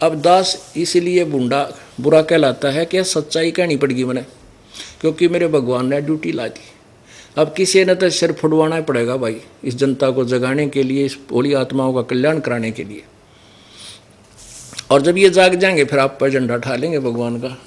अब दास इसीलिए बूढ़ा बुरा कहलाता है कि सच्चाई कहनी पड़ेगी मैंने, क्योंकि मेरे भगवान ने ड्यूटी ला दी। अब किसी ने तो सिर फुड़वाना ही पड़ेगा भाई, इस जनता को जगाने के लिए, इस भोली आत्माओं का कल्याण कराने के लिए। और जब ये जाग जाएंगे फिर आप पर झंडा उठा लेंगे भगवान का।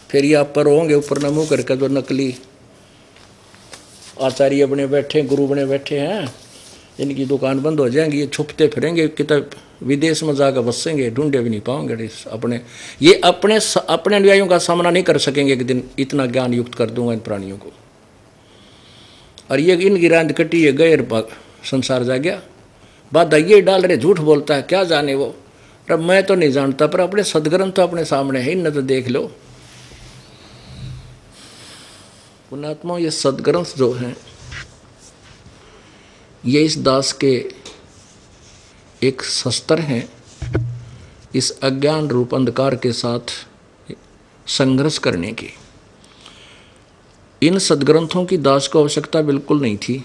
फिर ये आप पर होंगे ऊपर न मुँह करके, जो नकली आचार्य बने बैठे, गुरु बने बैठे हैं, इनकी दुकान बंद हो जाएंगी, ये छुपते फिरेंगे, किताब विदेश में जाकर बसेंगे, ढूंढे भी नहीं पाओगे। अपने अनुयायियों का सामना नहीं कर सकेंगे एक दिन, इतना ज्ञान युक्त कर दूंगा इन प्राणियों को। और ये इनकी रांद कटी, ये गैर संसार जा गया। बात ये डाल रहे, झूठ बोलता है, क्या जाने वो। अब मैं तो नहीं जानता, पर अपने सदग्रंथ तो अपने सामने है, इन्हें तो देख लो। पुण्यात्मा, ये सदग्रंथ जो हैं ये इस दास के एक शस्त्र हैं, इस अज्ञान रूप अंधकार के साथ संघर्ष करने की। इन सदग्रंथों की दास को आवश्यकता बिल्कुल नहीं थी,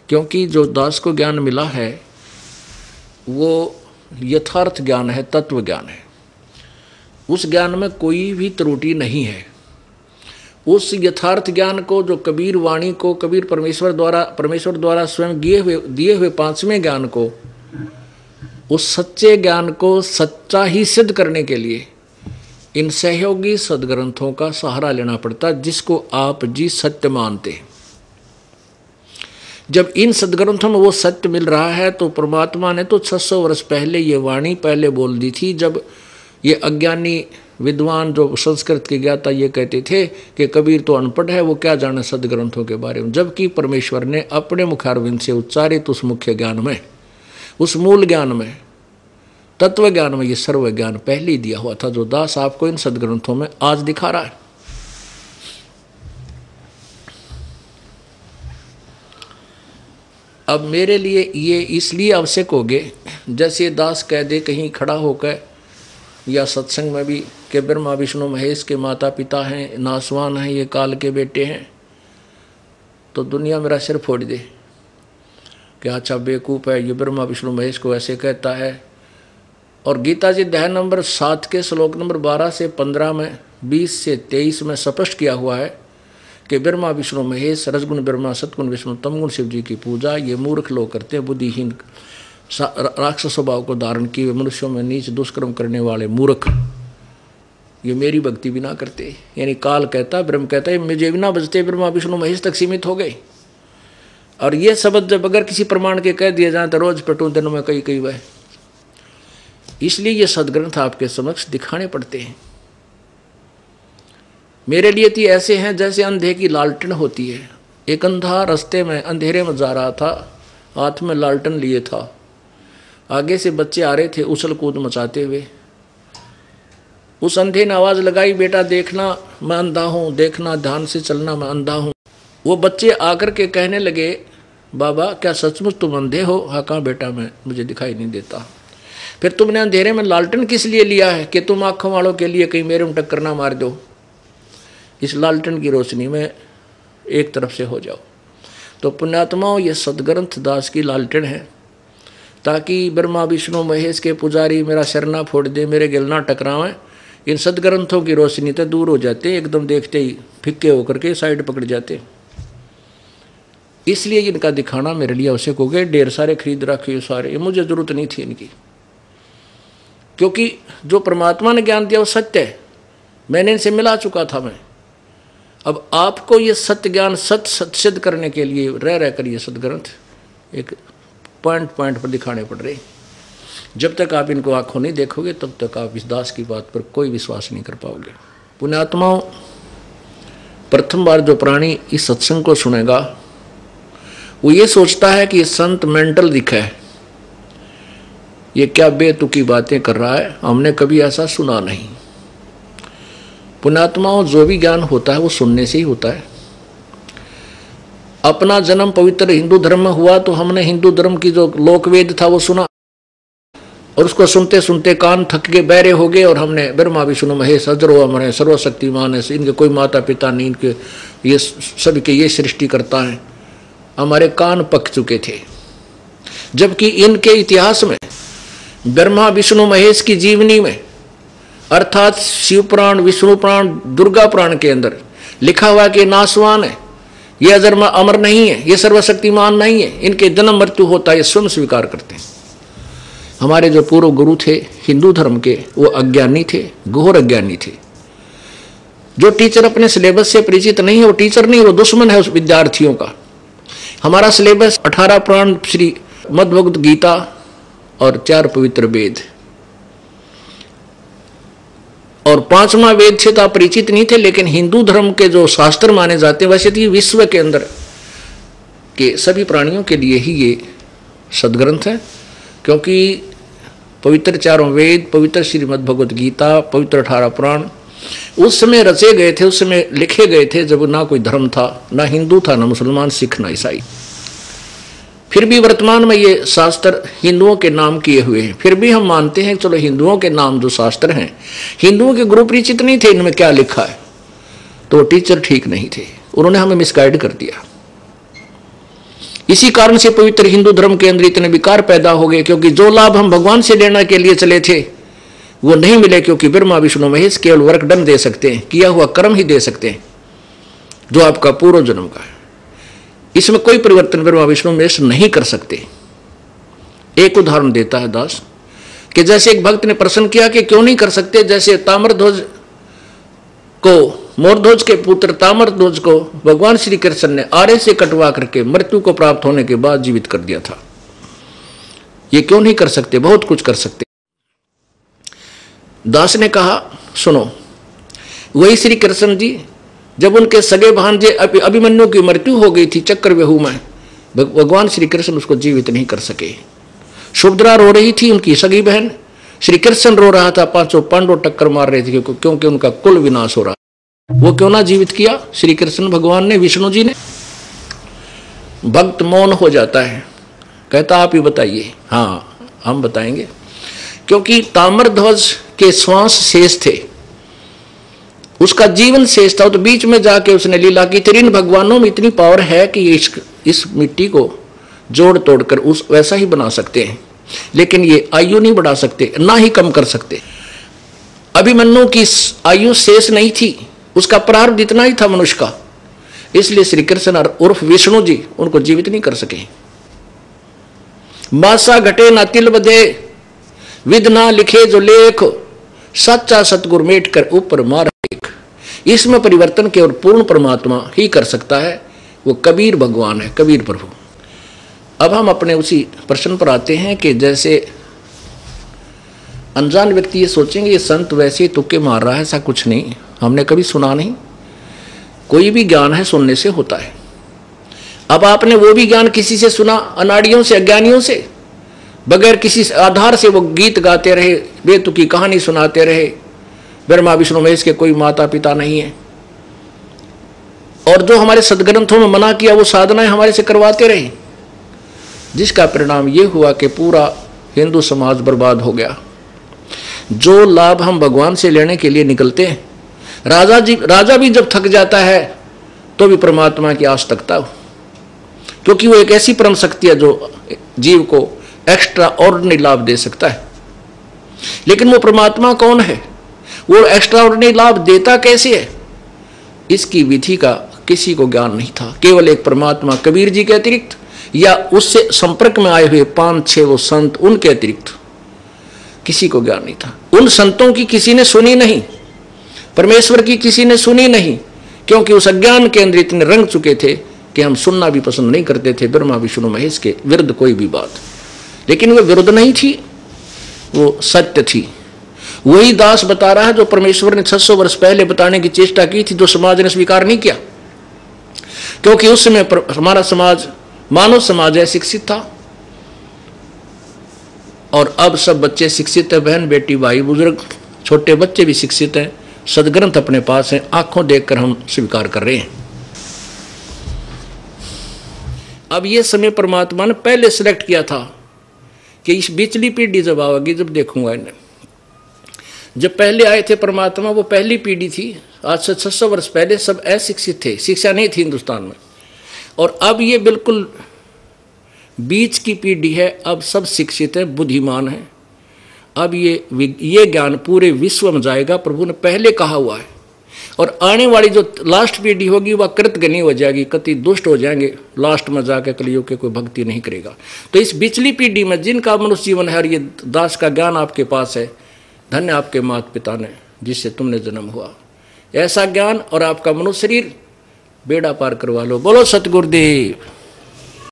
क्योंकि जो दास को ज्ञान मिला है वो यथार्थ ज्ञान है, तत्व ज्ञान है। उस ज्ञान में कोई भी त्रुटि नहीं है। उस यथार्थ ज्ञान को, जो कबीर वाणी को, कबीर परमेश्वर द्वारा स्वयं दिए हुए पांचवें ज्ञान को, उस सच्चे ज्ञान को सच्चा ही सिद्ध करने के लिए इन सहयोगी सदग्रंथों का सहारा लेना पड़ता, जिसको आप जी सत्य मानते हैं। जब इन सदग्रंथों में वो सत्य मिल रहा है तो परमात्मा ने तो 600 वर्ष पहले ये वाणी पहले बोल दी थी, जब ये अज्ञानी विद्वान जो संस्कृत के ज्ञाता ये कहते थे कि कबीर तो अनपढ़ है, वो क्या जाने सदग्रंथों के बारे में। जबकि परमेश्वर ने अपने मुखारविंद से उच्चारित उस मुख्य ज्ञान में, उस मूल ज्ञान में, तत्व ज्ञान में ये सर्व ज्ञान पहले ही दिया हुआ था, जो दास आपको इन सदग्रंथों में आज दिखा रहा है। अब मेरे लिए ये इसलिए आवश्यक हो गए, जैसे दास कह दे कहीं खड़ा होकर या सत्संग में भी कि ब्रह्मा विष्णु महेश के माता पिता हैं, नासवान हैं, ये काल के बेटे हैं, तो दुनिया मेरा सिर फोड़ दे कि अच्छा बेवकूफ़ है, ये ब्रह्मा विष्णु महेश को ऐसे कहता है। और गीता जी अध्याय नंबर 7 के श्लोक नंबर 12 से 15 में, 20 से 23 में स्पष्ट किया हुआ है कि ब्रह्मा विष्णु महेश, रजगुण ब्रह्मा, सतगुण विष्णु, तमगुण शिव जी की पूजा ये मूर्ख लोग करते हैं, बुद्धिहीन राक्षस स्वभाव को धारण किए मनुष्यों में नीच दुष्कर्म करने वाले मूर्ख, ये मेरी भक्ति भी ना करते। यानी काल कहता, ब्रह्म कहता है, मुझे भी ना बजते ब्रह्मा विष्णु महेश तक सीमित हो गए। और ये शब्द जब अगर किसी प्रमाण के कह दिए जाए तो रोज पटू दिनों में कई वह। इसलिए ये सदग्रंथ आपके समक्ष दिखाने पड़ते हैं। मेरे लिए तो ऐसे हैं जैसे अंधे की लालटेन होती है। एक अंधा रास्ते में अंधेरे में जा रहा था, हाथ में लालटेन लिए था, आगे से बच्चे आ रहे थे उछल कूद मचाते हुए। उस अंधे ने आवाज़ लगाई, बेटा देखना मैं अंधा हूँ, देखना ध्यान से चलना मैं अंधा हूँ। वो बच्चे आकर के कहने लगे, बाबा क्या सचमुच तुम अंधे हो? हाँ कहाँ बेटा, मैं मुझे दिखाई नहीं देता। फिर तुमने अंधेरे में लालटेन किस लिए लिया है? कि तुम आँखों वालों के लिए कहीं मेरे में टक्कर ना मार दो, इस लालटेन की रोशनी में एक तरफ से हो जाओ। तो पुण्यात्माओं, ये सदग्रंथ दास की लालटेन है, ताकि ब्रह्मा विष्णु महेश के पुजारी मेरा सिर ना फोड़ दे, मेरे गिल ना टकरावें। इन सदग्रंथों की रोशनी तो दूर हो जाते, एकदम देखते ही फिक्के होकर के साइड पकड़ जाते। इसलिए इनका दिखाना मेरे लिए आवश्यक हो गए। ढेर सारे खरीद रखे सारे, मुझे जरूरत नहीं थी इनकी, क्योंकि जो परमात्मा ने ज्ञान दिया वो सत्य है, मैंने इनसे मिला चुका था मैं। अब आपको ये सत्य ज्ञान सत्य सिद्ध करने के लिए रह कर ये सदग्रंथ एक पॉइंट पर दिखाने पड़ रहे। जब तक आप इनको आंखों नहीं देखोगे तब तक आप इस दास की बात पर कोई विश्वास नहीं कर पाओगे। पुण्यात्माओं, प्रथम बार जो प्राणी इस सत्संग को सुनेगा वो ये सोचता है कि ये संत मेंटल दिखा है, ये क्या बेतुकी बातें कर रहा है, हमने कभी ऐसा सुना नहीं। पुण्यात्माओं, जो भी ज्ञान होता है वो सुनने से ही होता है। अपना जन्म पवित्र हिंदू धर्म में हुआ तो हमने हिंदू धर्म की जो लोकवेद था वो सुना, और उसको सुनते सुनते कान थक के बहरे हो गए, और हमने ब्रह्मा विष्णु महेश अजरो अमर है, सर्वशक्तिमान है, इनके कोई माता पिता नहीं, इनके ये सभी के ये सृष्टि करता है, हमारे कान पक चुके थे। जबकि इनके इतिहास में ब्रह्मा विष्णु महेश की जीवनी में अर्थात शिव पुराण, विष्णु पुराण, दुर्गा पुराण के अंदर लिखा हुआ कि नासवान है, ये अजर अमर नहीं है, ये सर्वशक्तिमान नहीं है, इनके जन्म मृत्यु होता है, ये स्वयं स्वीकार करते हैं। हमारे जो पूर्व गुरु थे हिंदू धर्म के, वो अज्ञानी थे, घोर अज्ञानी थे। जो टीचर अपने सिलेबस से परिचित नहीं है वो टीचर नहीं, वो दुश्मन है उस विद्यार्थियों का। हमारा सिलेबस 18 पुराण, श्री मद्भगवत गीता और 4 पवित्र वेद, और 5वां वेद से तो आप परिचित नहीं थे, लेकिन हिंदू धर्म के जो शास्त्र माने जाते हैं वैसे तो विश्व के अंदर के सभी प्राणियों के लिए ही ये सदग्रंथ है, क्योंकि पवित्र 4 वेद, पवित्र श्रीमद् भगवत गीता, पवित्र 18 पुराण उस समय रचे गए थे, उस समय लिखे गए थे जब ना कोई धर्म था, ना हिंदू था, ना मुसलमान, सिख, ना ईसाई। फिर भी वर्तमान में ये शास्त्र हिंदुओं के नाम किए हुए हैं। फिर भी हम मानते हैं चलो हिंदुओं के नाम जो शास्त्र हैं, हिंदुओं के गुरु परिचित नहीं थे इनमें क्या लिखा है, तो टीचर ठीक नहीं थे, उन्होंने हमें मिसगाइड कर दिया। इसी कारण से पवित्र हिंदू धर्म के अंदर इतने विकार पैदा हो गए, क्योंकि जो लाभ हम भगवान से लेने के लिए चले थे वो नहीं मिले, क्योंकि ब्रह्मा विष्णु महेश केवल वर्क डन दे सकते हैं, किया हुआ कर्म ही दे सकते हैं जो आपका पूर्व जन्म का है। इसमें कोई परिवर्तन ब्रह्मा विष्णु महेश नहीं कर सकते। एक उदाहरण देता है दास कि जैसे एक भक्त ने प्रश्न किया कि क्यों नहीं कर सकते, जैसे ताम्रध्वज को, मोरध्वज के पुत्र ताम्रध्वज को भगवान श्री कृष्ण ने आरे से कटवा करके मृत्यु को प्राप्त होने के बाद जीवित कर दिया था, ये क्यों नहीं कर सकते? बहुत कुछ कर सकते। दास ने कहा सुनो, वही श्री कृष्ण जी जब उनके सगे भांजे अभिमन्यु की मृत्यु हो गई थी चक्रव्यूह में, भगवान श्री कृष्ण उसको जीवित नहीं कर सके। सुभद्रा रो रही थी, उनकी सगी बहन, श्री कृष्ण रो रहा था, 5 पांडव टक्कर मार रहे थे क्योंकि उनका कुल विनाश हो रहा। वो क्यों ना जीवित किया श्री कृष्ण भगवान ने, विष्णु जी ने? भक्त मौन हो जाता है, कहता आप ही बताइए। हाँ हम बताएंगे, क्योंकि ताम्रध्वज के श्वास शेष थे, उसका जीवन शेष था, तो बीच में जाके उसने लीला की। इन भगवानों में इतनी पावर है कि इस मिट्टी को जोड़ तोड़कर उस वैसा ही बना सकते हैं, लेकिन ये आयु नहीं बढ़ा सकते, ना ही कम कर सकते। अभिमन्यु की आयु शेष नहीं थी, उसका प्रारब्ध इतना ही था मनुष्य का, इसलिए श्री कृष्ण उर्फ विष्णु जी उनको जीवित नहीं कर सके। मासा घटे ना तिल बधे, विद ना लिखे जो लेख, सच्चा सतगुरु मेट कर ऊपर मार एक। इसमें परिवर्तन केवल पूर्ण परमात्मा ही कर सकता है, वो कबीर भगवान है, कबीर प्रभु। अब हम अपने उसी प्रश्न पर आते हैं कि जैसे अनजान व्यक्ति ये सोचेंगे ये संत वैसे तुक्के मार रहा है, ऐसा कुछ नहीं, हमने कभी सुना नहीं। कोई भी ज्ञान है सुनने से होता है। अब आपने वो भी ज्ञान किसी से सुना, अनाड़ियों से, अज्ञानियों से, बगैर किसी आधार से वो गीत गाते रहे, बेतुकी कहानी सुनाते रहे, ब्रह्मा विष्णु महेश के कोई माता पिता नहीं है, और जो हमारे सदग्रंथों में मना किया वो साधनाएं हमारे से करवाते रहे, जिसका परिणाम ये हुआ कि पूरा हिंदू समाज बर्बाद हो गया। जो लाभ हम भगवान से लेने के लिए निकलते हैं, राजा भी जब थक जाता है तो भी परमात्मा की आस तकता हो, क्योंकि वो एक ऐसी परम शक्ति है जो जीव को एक्स्ट्रा ऑर्डिनरी लाभ दे सकता है। लेकिन वो परमात्मा कौन है, वो एक्स्ट्रा ऑर्डिनरी लाभ देता कैसे है, इसकी विधि का किसी को ज्ञान नहीं था। केवल एक परमात्मा कबीर जी के अतिरिक्त या उससे संपर्क में आए हुए 5-6 वो संत, उनके अतिरिक्त किसी को ज्ञान नहीं था। उन संतों की किसी ने सुनी नहीं, परमेश्वर की किसी ने सुनी नहीं, क्योंकि उस अज्ञान के अंदर इतने रंग चुके थे कि हम सुनना भी पसंद नहीं करते थे ब्रह्मा विष्णु महेश के विरुद्ध कोई भी बात। लेकिन वो विरुद्ध नहीं थी, वो सत्य थी। वही दास बता रहा है जो परमेश्वर ने 600 वर्ष पहले बताने की चेष्टा की थी, जो समाज ने स्वीकार नहीं किया, क्योंकि उस समय हमारा समाज मानव समाज है, शिक्षित था, और अब सब बच्चे शिक्षित है, बहन बेटी भाई बुजुर्ग छोटे बच्चे भी शिक्षित हैं, सदग्रंथ अपने पास हैं, आंखों देखकर हम स्वीकार कर रहे हैं। अब ये समय परमात्मा ने पहले सिलेक्ट किया था कि इस बिचली पीढ़ी जब आएगी, जब देखूंगा इन्हें। जब पहले आए थे परमात्मा, वो पहली पीढ़ी थी, आज से 600 वर्ष पहले सब अशिक्षित थे, शिक्षा नहीं थी हिंदुस्तान में। और अब ये बिल्कुल बीच की पीढ़ी है, अब सब शिक्षित है, बुद्धिमान है, अब ये ज्ञान पूरे विश्व में जाएगा, प्रभु ने पहले कहा हुआ है। और आने वाली जो लास्ट पीढ़ी होगी वह कृतघ्नी हो जाएगी, कति दुष्ट हो जाएंगे, लास्ट में जाकर कलियुग के कोई भक्ति नहीं करेगा। तो इस पिछली पीढ़ी में जिनका मनुष्य जीवन है और ये दास का ज्ञान आपके पास है, धन्य आपके माता पिता ने जिससे तुमने जन्म हुआ। ऐसा ज्ञान और आपका मनुष्य शरीर बेड़ा पार करवा लो। बोलो सतगुरुदेव।